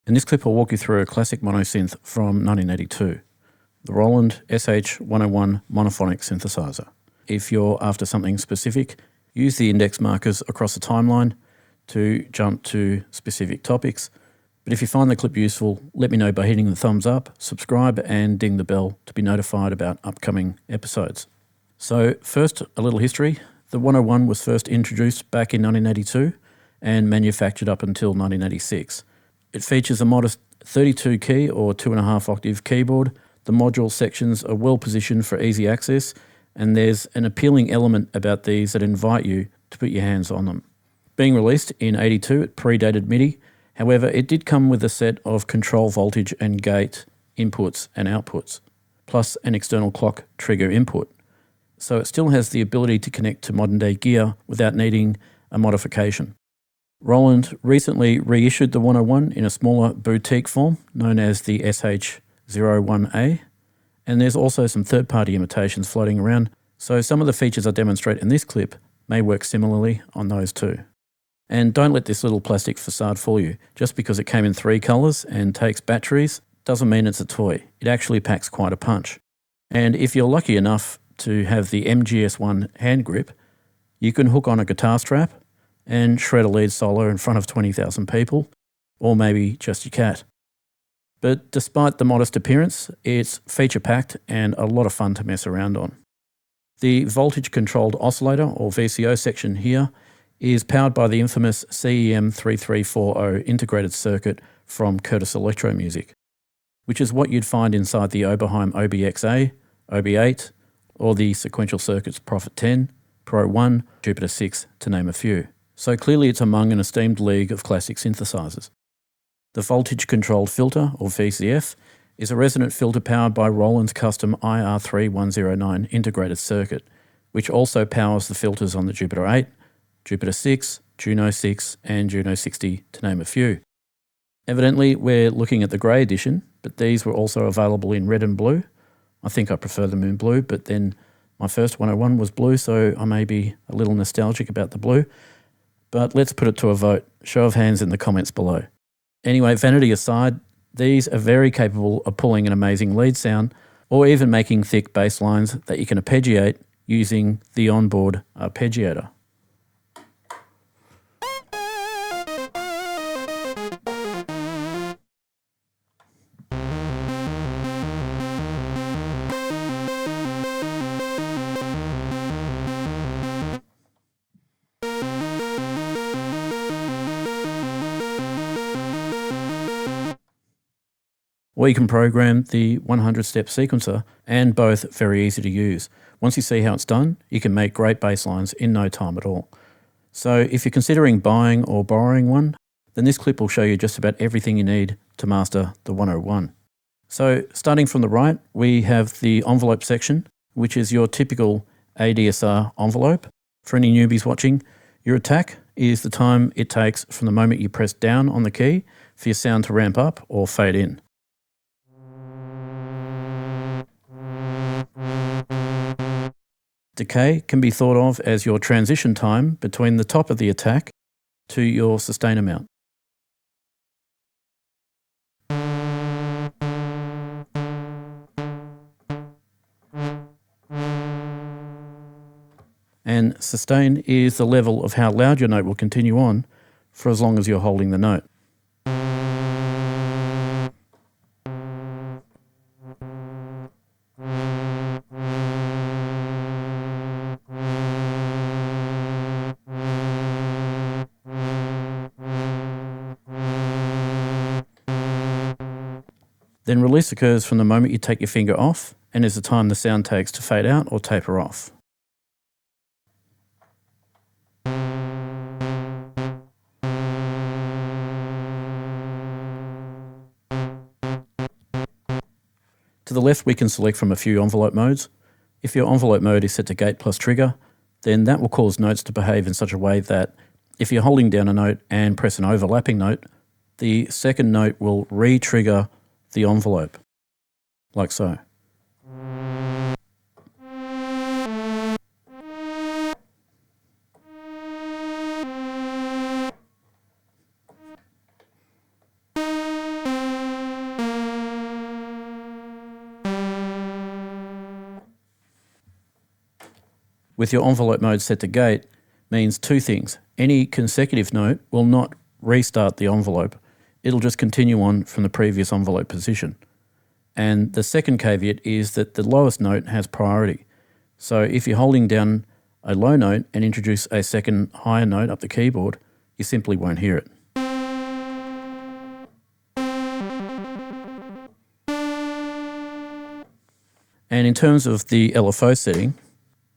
In this clip I'll walk you through a classic mono-synth from 1982, the Roland SH101 monophonic synthesizer. If you're after something specific, use the index markers across the timeline to jump to specific topics. But if you find the clip useful, let me know by hitting the thumbs up, subscribe and ding the bell to be notified about upcoming episodes. So first, a little history. The 101 was first introduced back in 1982 and manufactured up until 1986. It features a modest 32 key or 2.5 octave keyboard. The module sections are well positioned for easy access, and there's an appealing element about these that invite you to put your hands on them. Being released in 82, it predated MIDI. However, it did come with a set of control voltage and gate inputs and outputs, plus an external clock trigger input. So it still has the ability to connect to modern day gear without needing a modification. Roland recently reissued the 101 in a smaller boutique form known as the SH-101A, and there's also some third-party imitations floating around, so some of the features I demonstrate in this clip may work similarly on those too. And don't let this little plastic facade fool you. Just because it came in 3 colours and takes batteries doesn't mean it's a toy. It actually packs quite a punch. And if you're lucky enough to have the MGS1 hand grip, you can hook on a guitar strap and shred a lead solo in front of 20,000 people, or maybe just your cat. But despite the modest appearance, it's feature-packed and a lot of fun to mess around on. The voltage-controlled oscillator, or VCO section here, is powered by the infamous CEM3340 integrated circuit from Curtis Electro Music, which is what you'd find inside the Oberheim OBX-A, OB8, or the sequential circuits Prophet 10, Pro 1, Jupiter 6, to name a few. So clearly it's among an esteemed league of classic synthesizers. The voltage-controlled filter, or VCF, is a resonant filter powered by Roland's custom IR3109 integrated circuit, which also powers the filters on the Jupiter 8, Jupiter 6, Juno 6 and Juno 60, to name a few. Evidently we're looking at the grey edition, but these were also available in red and blue. I think I prefer them in blue, but then my first 101 was blue, so I may be a little nostalgic about the blue. But let's put it to a vote. Show of hands in the comments below. Anyway, vanity aside, these are very capable of pulling an amazing lead sound, or even making thick bass lines that you can arpeggiate using the onboard Arpeggiator. Or you can program the 100-step sequencer, and both very easy to use. Once you see how it's done, you can make great bass lines in no time at all. So if you're considering buying or borrowing one, then this clip will show you just about everything you need to master the 101. So starting from the right, we have the envelope section, which is your typical ADSR envelope. For any newbies watching, your attack is the time it takes from the moment you press down on the key for your sound to ramp up or fade in. Decay can be thought of as your transition time between the top of the attack to your sustain amount. And sustain is the level of how loud your note will continue on for as long as you're holding the note. Then release occurs from the moment you take your finger off, and is the time the sound takes to fade out or taper off. To the left, we can select from a few envelope modes. If your envelope mode is set to gate plus trigger, then that will cause notes to behave in such a way that if you're holding down a note and press an overlapping note, the second note will re-trigger the envelope, like so. with your envelope mode set to gate means two things. Any consecutive note will not restart the envelope. It'll just continue on from the previous envelope position. And the second caveat is that the lowest note has priority. So if you're holding down a low note and introduce a second higher note up the keyboard, you simply won't hear it. And in terms of the LFO setting,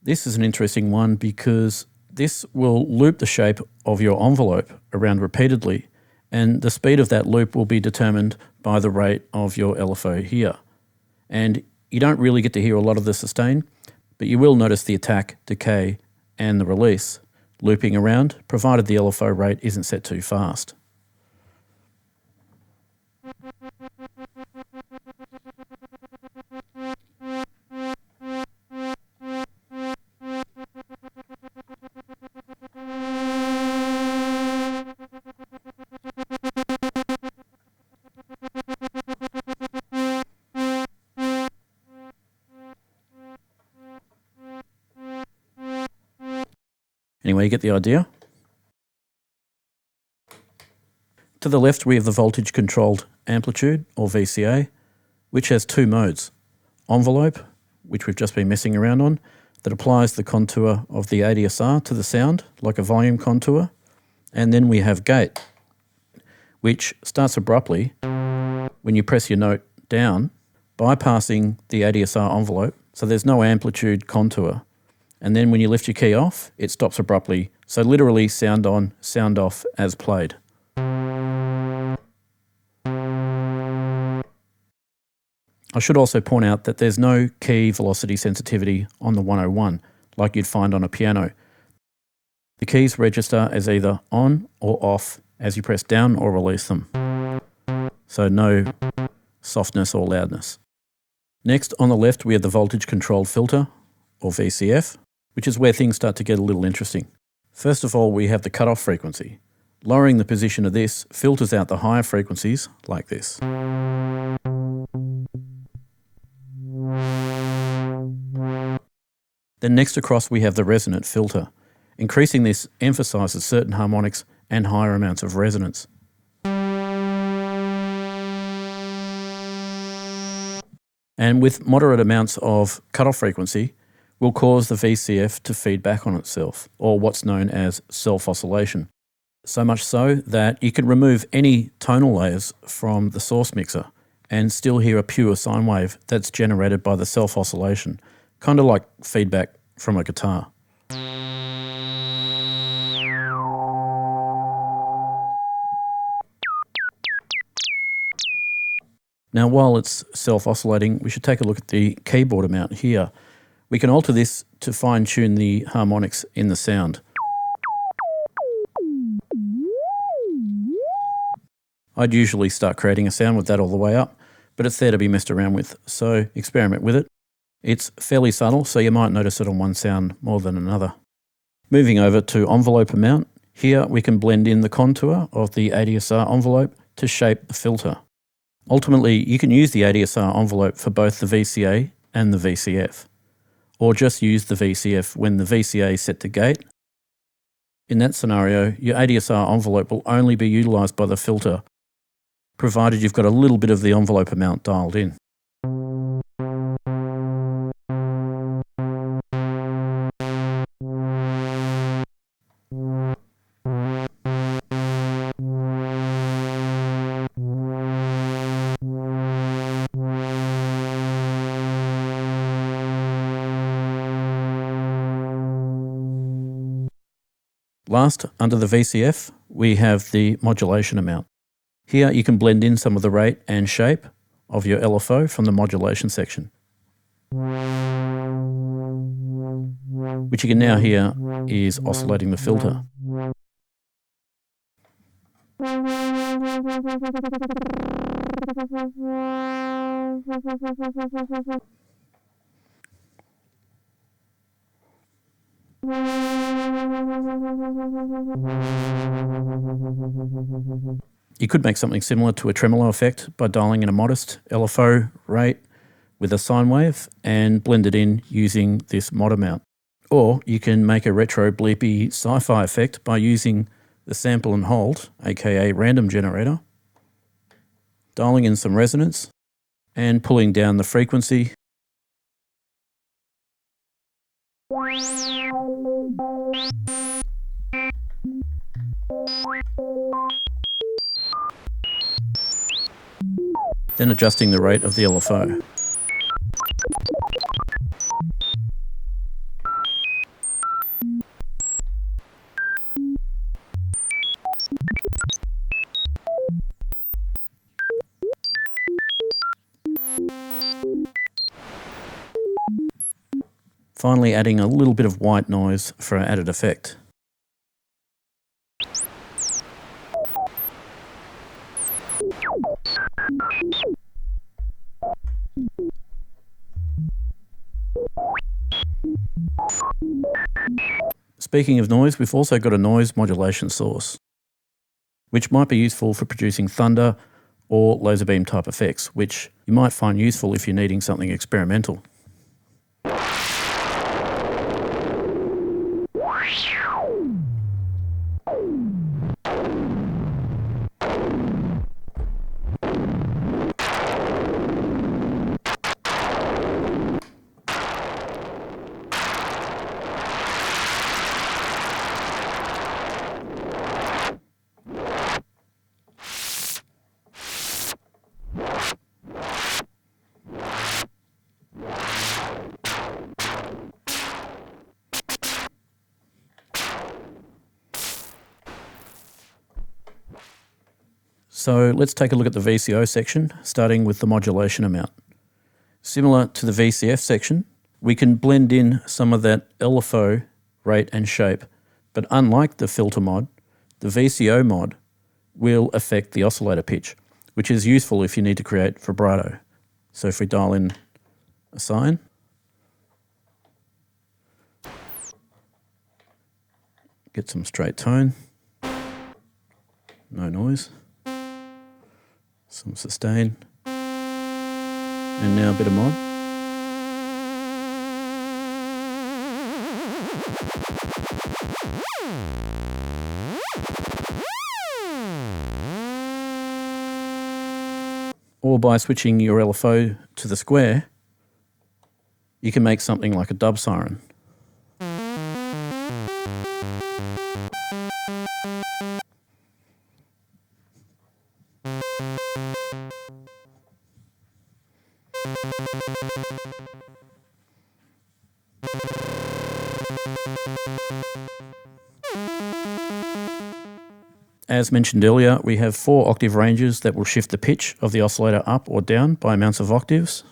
this is an interesting one because this will loop the shape of your envelope around repeatedly, and the speed of that loop will be determined by the rate of your LFO here. And you don't really get to hear a lot of the sustain, but you will notice the attack, decay, and the release looping around, provided the LFO rate isn't set too fast. Anyway, you get the idea. To the left, we have the voltage controlled amplitude, or VCA, which has two modes. Envelope, which we've just been messing around on, that applies the contour of the ADSR to the sound, like a volume contour. And then we have gate, which starts abruptly when you press your note down, bypassing the ADSR envelope, so there's no amplitude contour. And then when you lift your key off, it stops abruptly. So literally sound on, sound off as played. I should also point out that there's no key velocity sensitivity on the 101 like you'd find on a piano. The keys register as either on or off as you press down or release them. So no softness or loudness. Next, on the left, we have the voltage controlled filter, or VCF, which is where things start to get a little interesting. First of all, we have the cutoff frequency. Lowering the position of this filters out the higher frequencies, like this. Then next across we have the resonant filter. Increasing this emphasises certain harmonics and higher amounts of resonance. And with moderate amounts of cutoff frequency, will cause the VCF to feed back on itself, or what's known as self-oscillation. So much so that you can remove any tonal layers from the source mixer and still hear a pure sine wave that's generated by the self-oscillation, kind of like feedback from a guitar. Now, while it's self-oscillating, we should take a look at the keyboard amount here. We can alter this to fine-tune the harmonics in the sound. I'd usually start creating a sound with that all the way up, but it's there to be messed around with, so experiment with it. It's fairly subtle, so you might notice it on one sound more than another. Moving over to envelope amount, here we can blend in the contour of the ADSR envelope to shape the filter. Ultimately, you can use the ADSR envelope for both the VCA and the VCF, or just use the VCF when the VCA is set to gate. In that scenario, your ADSR envelope will only be utilised by the filter, provided you've got a little bit of the envelope amount dialed in. Last, under the VCF, we have the modulation amount. Here you can blend in some of the rate and shape of your LFO from the modulation section, which you can now hear is oscillating the filter. You could make something similar to a tremolo effect by dialing in a modest LFO rate with a sine wave and blend it in using this mod amount. Or you can make a retro bleepy sci-fi effect by using the sample and hold, aka random generator, dialing in some resonance and pulling down the frequency. Then adjusting the rate of the LFO. Finally, adding a little bit of white noise for an added effect. Speaking of noise, we've also got a noise modulation source, which might be useful for producing thunder or laser beam type effects, which you might find useful if you're needing something experimental. So let's take a look at the VCO section, starting with the modulation amount. Similar to the VCF section, we can blend in some of that LFO rate and shape, but unlike the filter mod, the VCO mod will affect the oscillator pitch, which is useful if you need to create vibrato. So if we dial in a sine, get some straight tone, no noise, some sustain, and now a bit of mod. Or by switching your LFO to the square, you can make something like a dub siren. As mentioned earlier, we have 4 octave ranges that will shift the pitch of the oscillator up or down by amounts of octaves.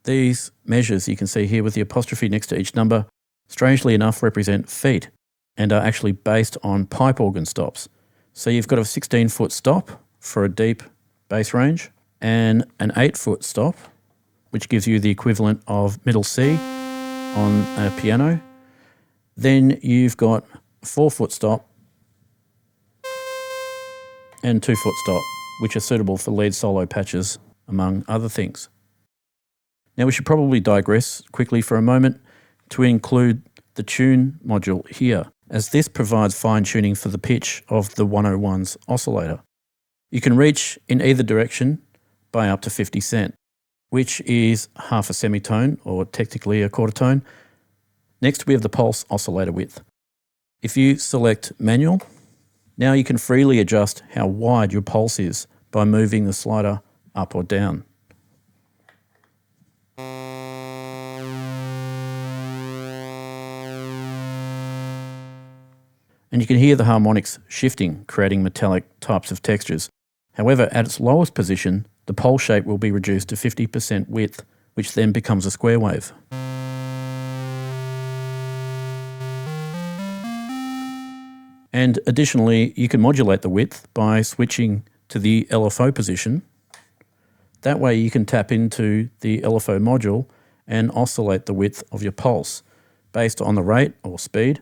These measures you can see here with the apostrophe next to each number, strangely enough represent feet and are actually based on pipe organ stops. So you've got a 16-foot stop for a deep bass range and an 8-foot stop, which gives you the equivalent of middle C on a piano. Then you've got a 4-foot stop and 2-foot stop, which are suitable for lead solo patches, among other things. Now we should probably digress quickly for a moment to include the tune module here, as this provides fine tuning for the pitch of the 101's oscillator. You can reach in either direction by up to 50 cent, which is half a semitone, or technically a quarter tone. Next we have the pulse oscillator width. If you select manual, now you can freely adjust how wide your pulse is by moving the slider up or down. And you can hear the harmonics shifting, creating metallic types of textures. However, at its lowest position, the pulse shape will be reduced to 50% width, which then becomes a square wave. And additionally, you can modulate the width by switching to the LFO position. That way you can tap into the LFO module and oscillate the width of your pulse based on the rate or speed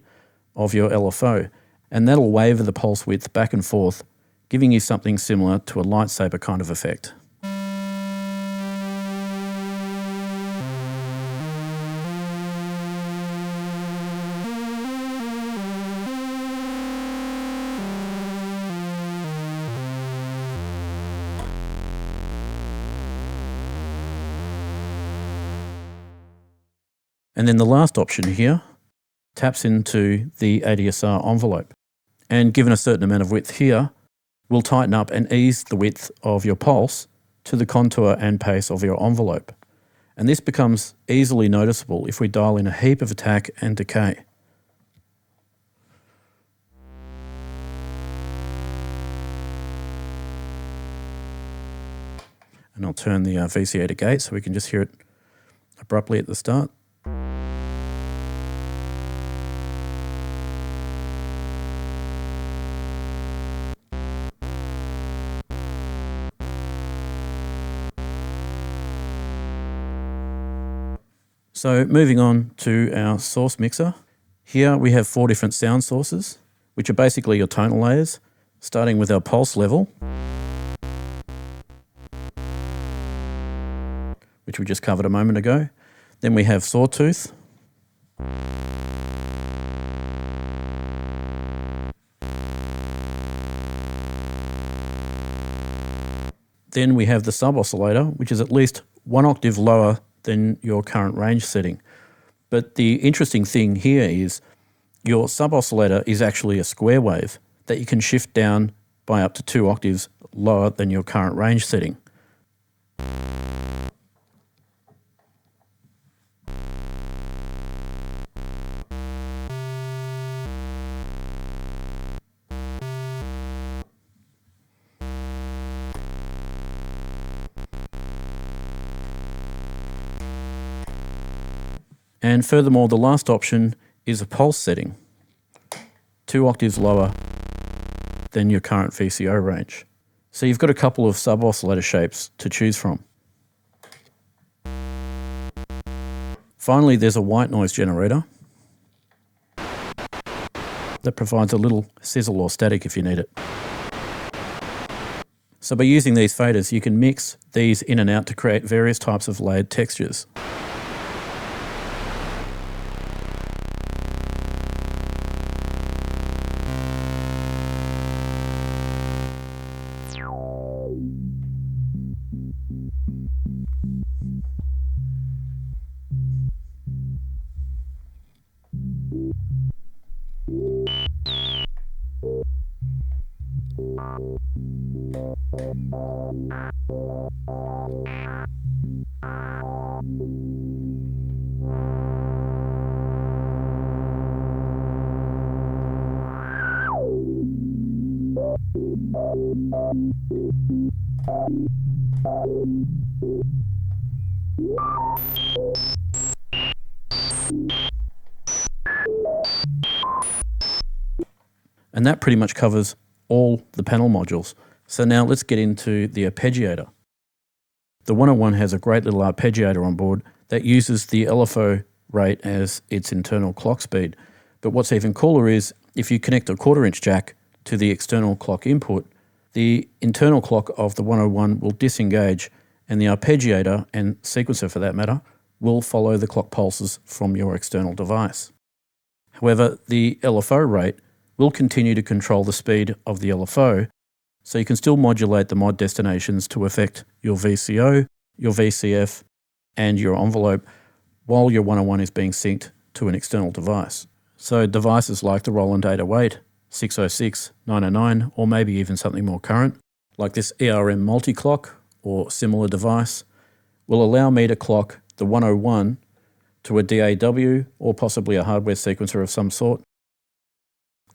of your LFO. And that'll waver the pulse width back and forth, giving you something similar to a lightsaber kind of effect. And then the last option here taps into the ADSR envelope. And given a certain amount of width here, will tighten up and ease the width of your pulse to the contour and pace of your envelope. And this becomes easily noticeable if we dial in a heap of attack and decay. And I'll turn the VCA to gate so we can just hear it abruptly at the start. So moving on to our source mixer. Here we have 4 different sound sources, which are basically your tonal layers, starting with our pulse level, which we just covered a moment ago. Then we have sawtooth. Then we have the sub-oscillator, which is at least 1 octave lower than your current range setting. But the interesting thing here is your sub-oscillator is actually a square wave that you can shift down by up to 2 octaves lower than your current range setting. And furthermore, the last option is a pulse setting, 2 octaves lower than your current VCO range. So you've got a couple of sub-oscillator shapes to choose from. Finally, there's a white noise generator that provides a little sizzle or static if you need it. So by using these faders, you can mix these in and out to create various types of layered textures. And that pretty much covers all the panel modules. So now let's get into the arpeggiator. The 101 has a great little arpeggiator on board that uses the LFO rate as its internal clock speed. But what's even cooler is if you connect a 1/4-inch jack to the external clock input, the internal clock of the 101 will disengage and the arpeggiator, and sequencer for that matter, will follow the clock pulses from your external device. However, the LFO rate will continue to control the speed of the LFO, so you can still modulate the mod destinations to affect your VCO, your VCF, and your envelope while your 101 is being synced to an external device. So devices like the Roland 808, 606, 909, or maybe even something more current, like this ERM multi-clock or similar device, will allow me to clock the 101 to a DAW or possibly a hardware sequencer of some sort.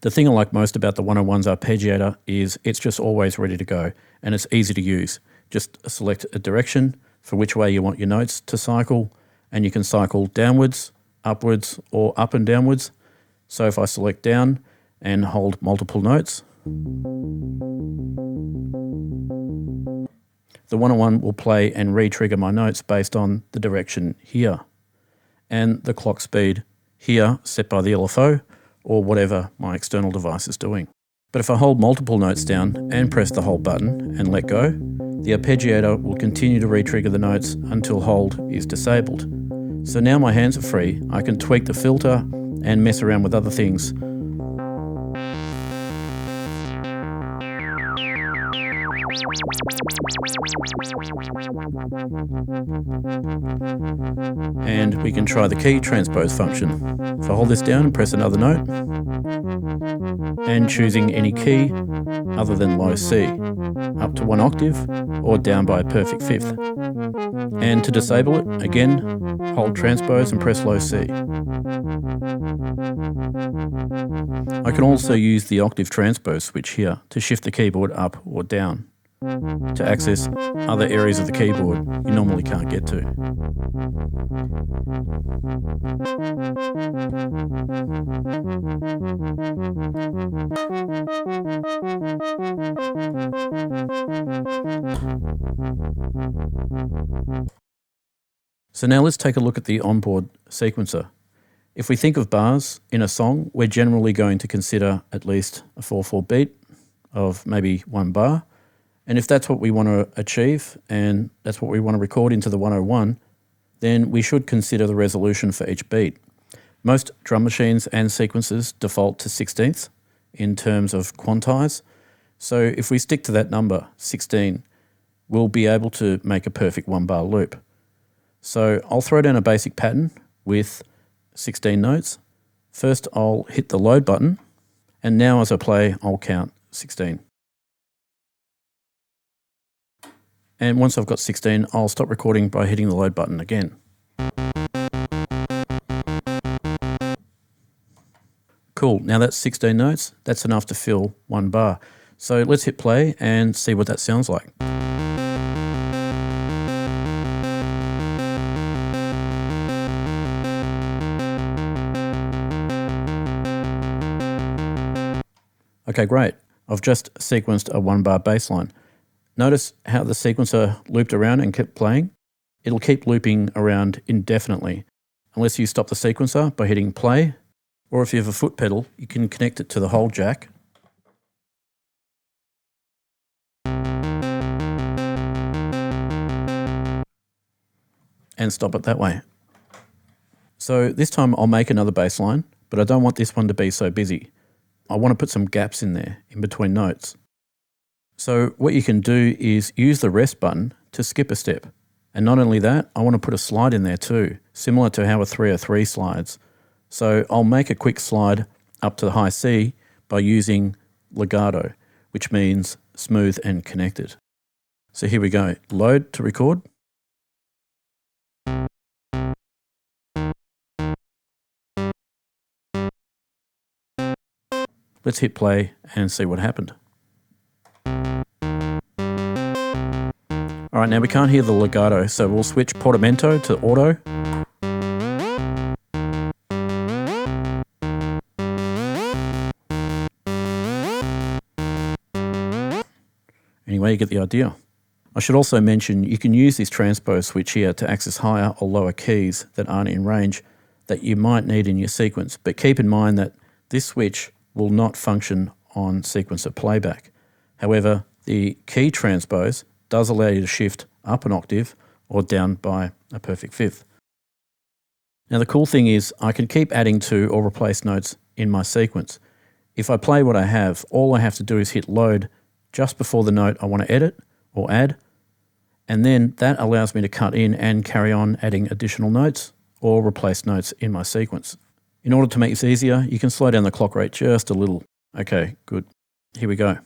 The thing I like most about the 101's arpeggiator is it's just always ready to go and it's easy to use. Just select a direction for which way you want your notes to cycle, and you can cycle downwards, upwards, or up and downwards. So if I select down and hold multiple notes, the 101 will play and re-trigger my notes based on the direction here, and the clock speed here set by the LFO or whatever my external device is doing. But if I hold multiple notes down and press the hold button and let go, the arpeggiator will continue to re-trigger the notes until hold is disabled. So now my hands are free, I can tweak the filter and mess around with other things. And we can try the key transpose function. If I hold this down and press another note, and choosing any key other than low C, up to 1 octave or down by a perfect fifth. And to disable it, again, hold transpose and press low C. I can also use the octave transpose switch here to shift the keyboard up or down, to access other areas of the keyboard you normally can't get to. So now let's take a look at the onboard sequencer. If we think of bars in a song, we're generally going to consider at least a 4/4 beat of maybe 1 bar. And if that's what we want to achieve, and that's what we want to record into the 101, then we should consider the resolution for each beat. Most drum machines and sequencers default to 16ths in terms of quantize. So if we stick to that number, 16, we'll be able to make a perfect 1 bar loop. So I'll throw down a basic pattern with 16 notes. First I'll hit the load button, and now as I play I'll count 16. And once I've got 16, I'll stop recording by hitting the load button again. Cool, now that's 16 notes. That's enough to fill 1 bar. So let's hit play and see what that sounds like. Okay, great. I've just sequenced a 1 bar bass line. Notice how the sequencer looped around and kept playing? It'll keep looping around indefinitely, unless you stop the sequencer by hitting play, or if you have a foot pedal, you can connect it to the hold jack. And stop it that way. So this time I'll make another bass line, but I don't want this one to be so busy. I want to put some gaps in there, in between notes. So what you can do is use the rest button to skip a step. And not only that, I want to put a slide in there too, similar to how a 303 slides. So I'll make a quick slide up to the high C by using legato, which means smooth and connected. So here we go. Load to record. Let's hit play and see what happened. All right, now we can't hear the legato, so we'll switch portamento to auto. Anyway, you get the idea. I should also mention you can use this transpose switch here to access higher or lower keys that aren't in range that you might need in your sequence, but keep in mind that this switch will not function on sequencer playback. However, the key transpose does allow you to shift up an octave or down by a perfect fifth. Now the cool thing is I can keep adding to or replace notes in my sequence. If I play what I have, all I have to do is hit load just before the note I want to edit or add, and then that allows me to cut in and carry on adding additional notes or replace notes in my sequence. In order to make this easier, you can slow down the clock rate just a little. Okay, good. Here we go.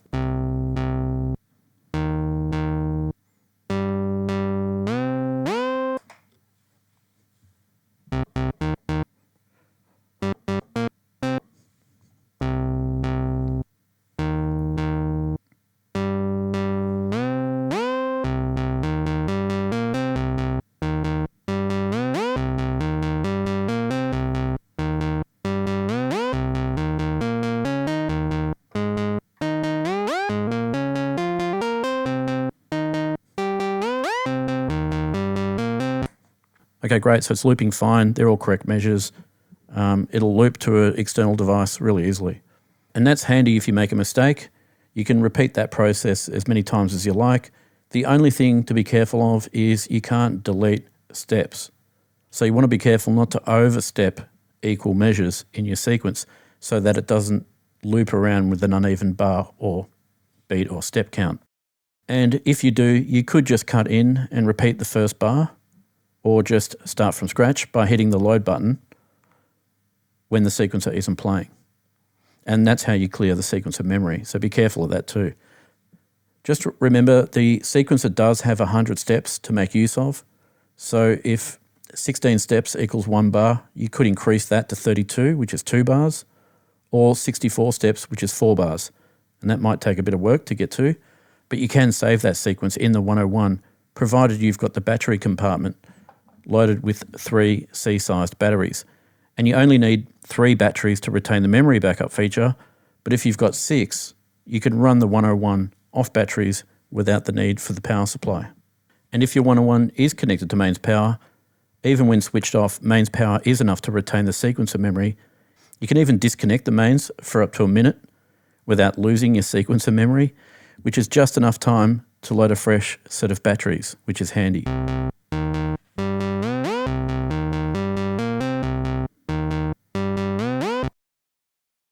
Okay, great. So it's looping fine. They're all correct measures. It'll loop to an external device really easily. And that's handy if you make a mistake. You can repeat that process as many times as you like. The only thing to be careful of is you can't delete steps. So you want to be careful not to overstep equal measures in your sequence so that it doesn't loop around with an uneven bar or beat or step count. And if you do, you could just cut in and repeat the first bar or just start from scratch by hitting the load button when the sequencer isn't playing. And that's how you clear the sequencer memory, so be careful of that too. Just remember, the sequencer does have 100 steps to make use of, so if 16 steps equals 1 bar, you could increase that to 32, which is 2 bars, or 64 steps, which is 4 bars. And that might take a bit of work to get to, but you can save that sequence in the 101, provided you've got the battery compartment loaded with 3 C-sized batteries. And you only need 3 batteries to retain the memory backup feature, but if you've got 6, you can run the 101 off batteries without the need for the power supply. And if your 101 is connected to mains power, even when switched off, mains power is enough to retain the sequencer memory. You can even disconnect the mains for up to a minute without losing your sequencer memory, which is just enough time to load a fresh set of batteries, which is handy.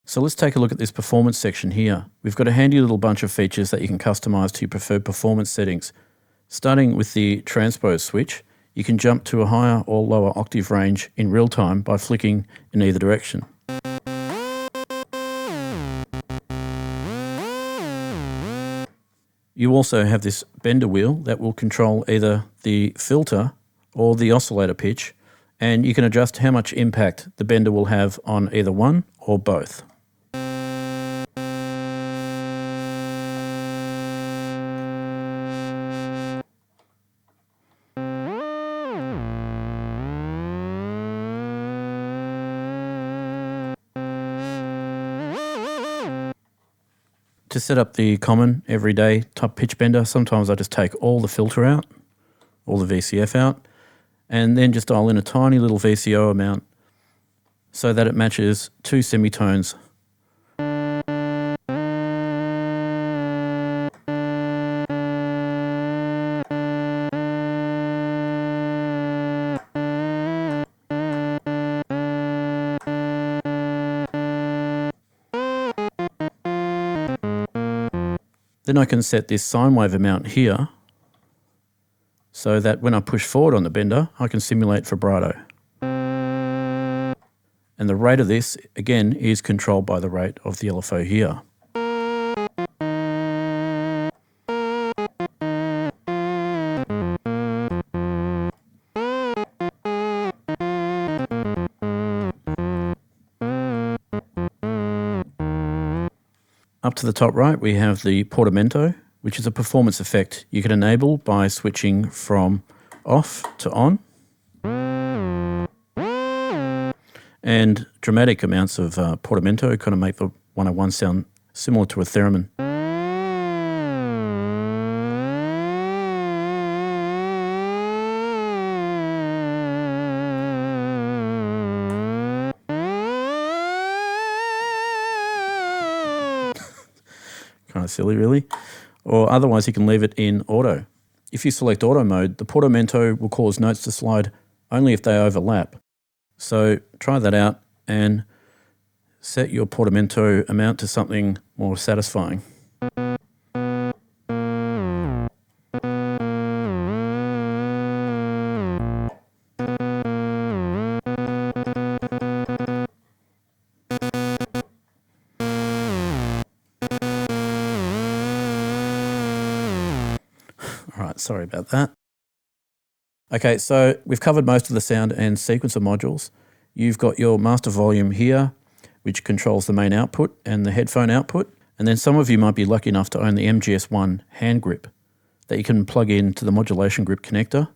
So let's take a look at this performance section here. We've got a handy little bunch of features that you can customize to your preferred performance settings. Starting with the transpose switch, you can jump to a higher or lower octave range in real time by flicking in either direction. You also have this bender wheel that will control either the filter or the oscillator pitch, and you can adjust how much impact the bender will have on either one or both. To set up the common everyday type pitch bender, sometimes I just take all the filter out, all the VCF out, and then just dial in a tiny little VCO amount so that it matches 2 semitones. Then I can set this sine wave amount here so that when I push forward on the bender, I can simulate vibrato. And the rate of this, again, is controlled by the rate of the LFO here. Up to the top right, we have the portamento, which is a performance effect you can enable by switching from off to on. And dramatic amounts of portamento kind of make the 101 sound similar to a theremin. Kind of silly, really. Or otherwise, you can leave it in auto. If you select auto mode, the portamento will cause notes to slide only if they overlap. So try that out and set your portamento amount to something more satisfying. Alright, sorry about that. Okay, so we've covered most of the sound and sequencer modules. You've got your master volume here, which controls the main output and the headphone output. And then some of you might be lucky enough to own the MGS1 hand grip that you can plug into the modulation grip connector.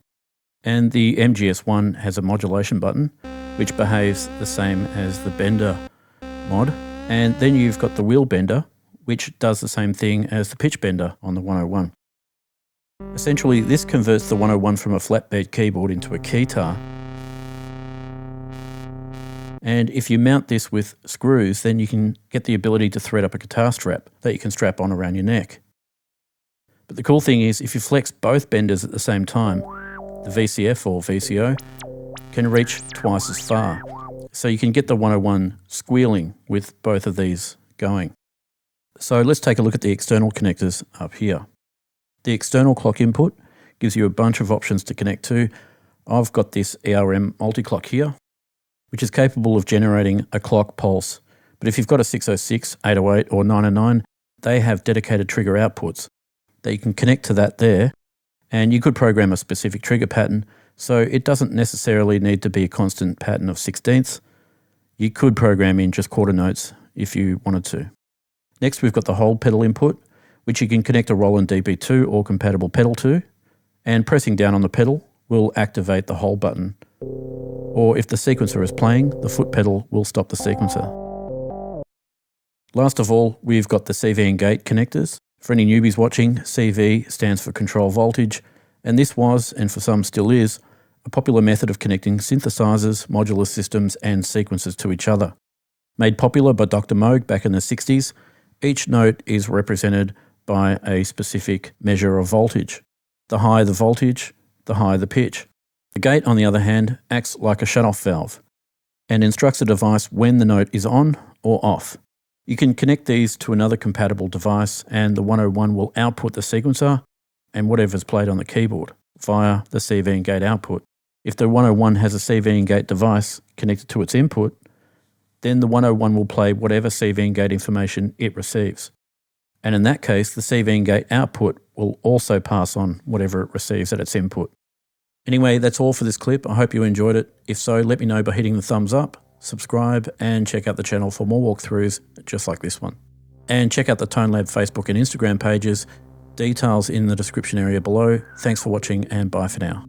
And the MGS1 has a modulation button, which behaves the same as the bender mod. And then you've got the wheel bender, which does the same thing as the pitch bender on the 101. Essentially, this converts the 101 from a flatbed keyboard into a keytar. And if you mount this with screws, then you can get the ability to thread up a guitar strap that you can strap on around your neck. But the cool thing is, if you flex both benders at the same time, the VCF or VCO can reach twice as far. So you can get the 101 squealing with both of these going. So let's take a look at the external connectors up here. The external clock input gives you a bunch of options to connect to. I've got this ERM multi-clock here, which is capable of generating a clock pulse. But if you've got a 606, 808 or 909, they have dedicated trigger outputs that you can connect to that there, and you could program a specific trigger pattern, so it doesn't necessarily need to be a constant pattern of 16ths. You could program in just quarter notes if you wanted to. Next, we've got the hold pedal input, which you can connect a Roland DP2 or compatible pedal to, and pressing down on the pedal will activate the hold button. Or if the sequencer is playing, the foot pedal will stop the sequencer. Last of all, we've got the CV and gate connectors. For any newbies watching, CV stands for control voltage, and this was, and for some still is, a popular method of connecting synthesizers, modular systems, and sequencers to each other. Made popular by Dr. Moog back in the 60s, each note is represented by a specific measure of voltage. The higher the voltage, the higher the pitch. The gate, on the other hand, acts like a shut-off valve and instructs the device when the note is on or off. You can connect these to another compatible device, and the 101 will output the sequencer and whatever's played on the keyboard via the CV and gate output. If the 101 has a CV and gate device connected to its input, then the 101 will play whatever CV and gate information it receives. And in that case, the CV and gate output will also pass on whatever it receives at its input. Anyway, that's all for this clip. I hope you enjoyed it. If so, let me know by hitting the thumbs up, subscribe, and check out the channel for more walkthroughs just like this one. And check out the TONELAB Facebook and Instagram pages. Details in the description area below. Thanks for watching, and bye for now.